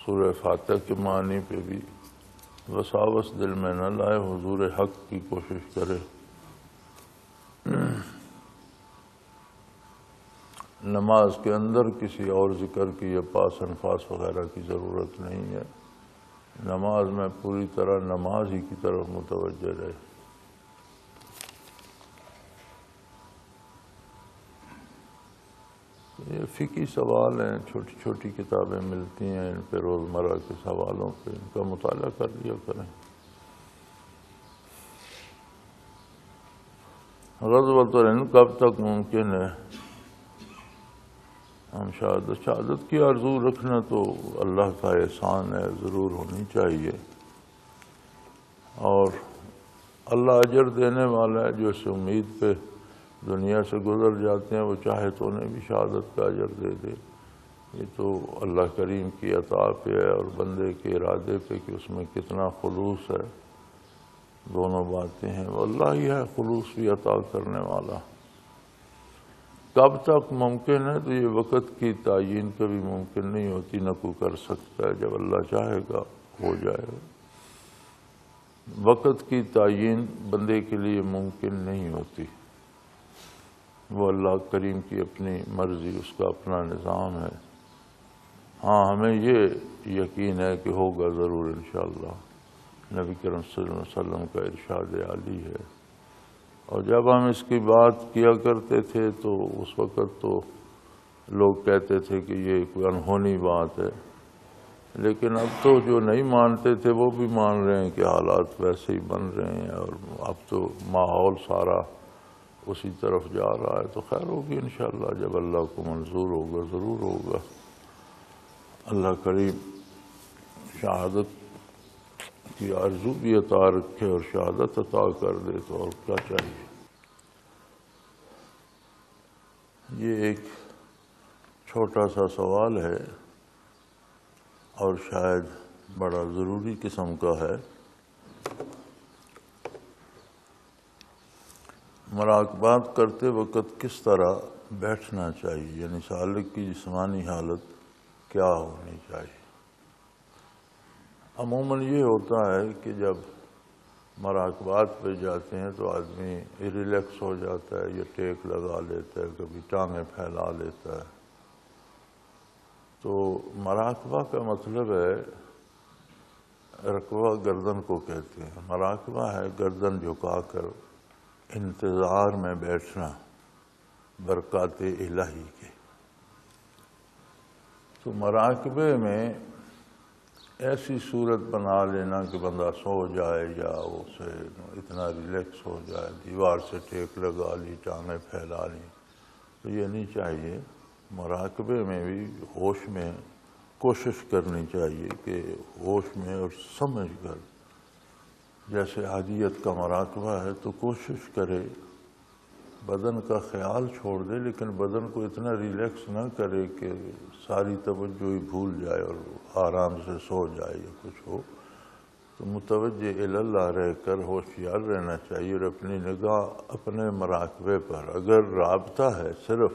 سورہ فاتحہ کے معنی پہ بھی، وساوس دل میں نہ لائے، حضور حق کی کوشش کرے۔ نماز کے اندر کسی اور ذکر کی یا پاس انفاس وغیرہ کی ضرورت نہیں ہے، نماز میں پوری طرح نماز ہی کی طرف متوجہ رہے۔ یہ فقہی سوال ہیں، چھوٹی چھوٹی کتابیں ملتی ہیں ان پہ، روزمرہ کے سوالوں پہ ان کا مطالعہ کر لیا کریں۔ غزوۃ الہند کب تک ممکن ہے؟ ہم شہادت کی آرزو رکھنا تو اللہ کا احسان ہے، ضرور ہونی چاہیے، اور اللہ اجر دینے والا ہے۔ جو اس امید پہ دنیا سے گزر جاتے ہیں وہ چاہے تو انہیں بھی شہادت کا اجر دے دے، یہ تو اللہ کریم کی عطا پہ ہے اور بندے کے ارادے پہ کہ اس میں کتنا خلوص ہے، دونوں باتیں ہیں۔ وہ اللہ ہی ہے خلوص بھی عطا کرنے والا۔ کب تک ممکن ہے تو یہ وقت کی تعیین کبھی ممکن نہیں ہوتی، نہ کوئی کر سکتا ہے، جب اللہ چاہے گا ہو جائے گا۔ وقت کی تعیین بندے کے لیے ممکن نہیں ہوتی، وہ اللہ کریم کی اپنی مرضی، اس کا اپنا نظام ہے۔ ہاں ہمیں یہ یقین ہے کہ ہوگا ضرور انشاءاللہ، نبی کریم صلی اللہ علیہ وسلم کا ارشاد عالی ہے۔ اور جب ہم اس کی بات کیا کرتے تھے تو اس وقت تو لوگ کہتے تھے کہ یہ کوئی انہونی بات ہے، لیکن اب تو جو نہیں مانتے تھے وہ بھی مان رہے ہیں کہ حالات ویسے ہی بن رہے ہیں، اور اب تو ماحول سارا اسی طرف جا رہا ہے۔ تو خیر ہوگی انشاءاللہ، جب اللہ کو منظور ہوگا ضرور ہوگا۔ اللہ کریم شہادت کی آرزو بھی عطا رکھے اور شہادت عطا کر دے تو اور کیا چاہیے۔ یہ ایک چھوٹا سا سوال ہے اور شاید بڑا ضروری قسم کا ہے۔ مراقبات کرتے وقت کس طرح بیٹھنا چاہیے، یعنی سالک کی جسمانی حالت کیا ہونی چاہیے؟ عموماً یہ ہوتا ہے کہ جب مراقبات پہ جاتے ہیں تو آدمی ریلیکس ہو جاتا ہے، یا ٹیک لگا لیتا ہے، کبھی ٹانگیں پھیلا لیتا ہے۔ تو مراقبہ کا مطلب ہے، رکوع گردن کو کہتے ہیں، مراقبہ ہے گردن جھکا کر انتظار میں بیٹھنا برکات الہی کے۔ تو مراقبے میں ایسی صورت بنا لینا کہ بندہ سو جائے یا اسے اتنا ریلیکس ہو جائے، دیوار سے ٹیک لگا لی، ٹانگیں پھیلا لی، تو یہ نہیں چاہیے۔ مراقبے میں بھی ہوش میں کوشش کرنی چاہیے کہ ہوش میں اور سمجھ کر، جیسے حاجیت کا مراقبہ ہے تو کوشش کرے بدن کا خیال چھوڑ دے، لیکن بدن کو اتنا ریلیکس نہ کرے کہ ساری توجہ ہی بھول جائے اور آرام سے سو جائے یا کچھ ہو۔ تو متوجہ اللہ رہ کر ہوشیار رہنا چاہیے اور اپنی نگاہ اپنے مراقبے پر، اگر رابطہ ہے صرف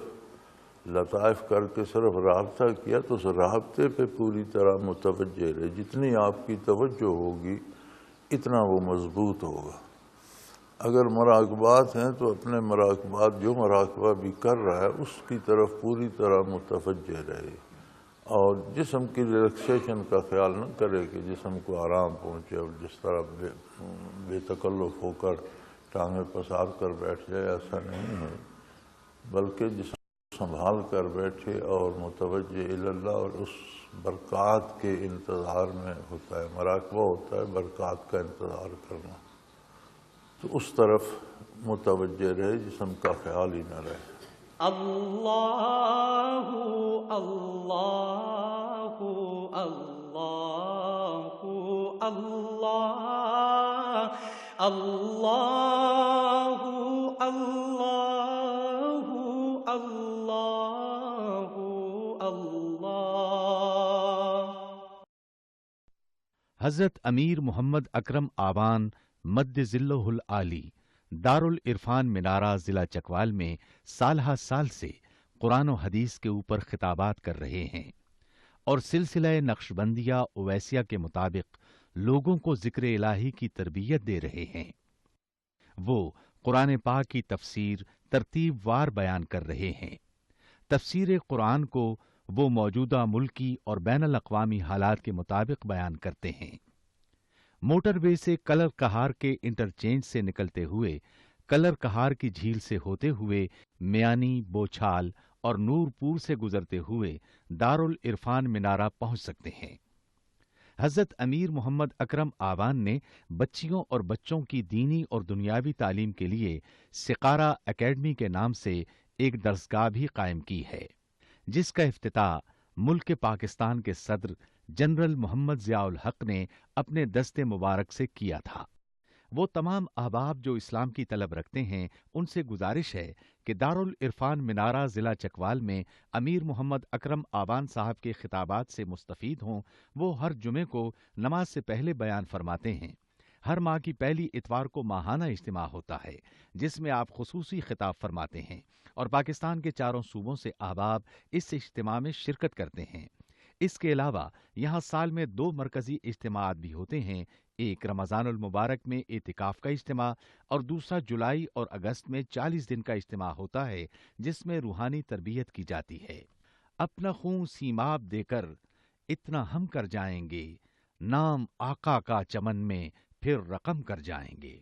لطائف کر کے صرف رابطہ کیا تو اس رابطے پہ پوری طرح متوجہ رہے، جتنی آپ کی توجہ ہوگی اتنا وہ مضبوط ہوگا۔ اگر مراقبات ہیں تو اپنے مراقبات جو مراقبہ بھی کر رہا ہے اس کی طرف پوری طرح متوجہ رہے، اور جسم کی ریلیکسیشن کا خیال نہ کرے کہ جسم کو آرام پہنچے اور جس طرح بے تکلف ہو کر ٹانگیں پسار کر بیٹھ جائے، ایسا نہیں ہے، بلکہ جسم سنبھال کر بیٹھے اور متوجہ اللہ اور اس برکات کے انتظار میں ہوتا ہے۔ مراقبہ ہوتا ہے برکات کا انتظار کرنا، تو اس طرف متوجہ رہے، جسم کا خیال ہی نہ رہے۔ اللہ اللہ اللہ اللہ اللہ اللہ اللہ اللہ۔ حضرت امیر محمد اکرم آوان مد ذلہ العالی دارالعرفان منارہ ضلع چکوال میں سالہ سال سے قرآن و حدیث کے اوپر خطابات کر رہے ہیں اور سلسلہ نقشبندیہ اویسیہ کے مطابق لوگوں کو ذکر الہی کی تربیت دے رہے ہیں۔ وہ قرآن پاک کی تفسیر ترتیب وار بیان کر رہے ہیں۔ تفسیر قرآن کو وہ موجودہ ملکی اور بین الاقوامی حالات کے مطابق بیان کرتے ہیں۔ موٹر وے سے کلر کہار کے انٹرچینج سے نکلتے ہوئے، کلر کہار کی جھیل سے ہوتے ہوئے میانی، بوچھال اور نورپور سے گزرتے ہوئے دارالعرفان منارہ پہنچ سکتے ہیں۔ حضرت امیر محمد اکرم آوان نے بچیوں اور بچوں کی دینی اور دنیاوی تعلیم کے لیے سقارہ اکیڈمی کے نام سے ایک درسگاہ بھی قائم کی ہے، جس کا افتتاح ملک پاکستان کے صدر جنرل محمد ضیاء الحق نے اپنے دست مبارک سے کیا تھا۔ وہ تمام احباب جو اسلام کی طلب رکھتے ہیں ان سے گزارش ہے کہ دارل عرفان منارہ ضلع چکوال میں امیر محمد اکرم آبان صاحب کے خطابات سے مستفید ہوں۔ وہ ہر جمعے کو نماز سے پہلے بیان فرماتے ہیں۔ ہر ماہ کی پہلی اتوار کو ماہانہ اجتماع ہوتا ہے جس میں آپ خصوصی خطاب فرماتے ہیں اور پاکستان کے چاروں صوبوں سے احباب اس اجتماع میں شرکت کرتے ہیں۔ اس کے علاوہ یہاں سال میں 2 مرکزی اجتماعات بھی ہوتے ہیں، ایک رمضان المبارک میں اعتکاف کا اجتماع اور دوسرا جولائی اور اگست میں 40 دن کا اجتماع ہوتا ہے جس میں روحانی تربیت کی جاتی ہے۔ اپنا خون سیماب دے کر اتنا ہم کر جائیں گے، نام آقا کا چمن میں پھر رقم کر جائیں گے۔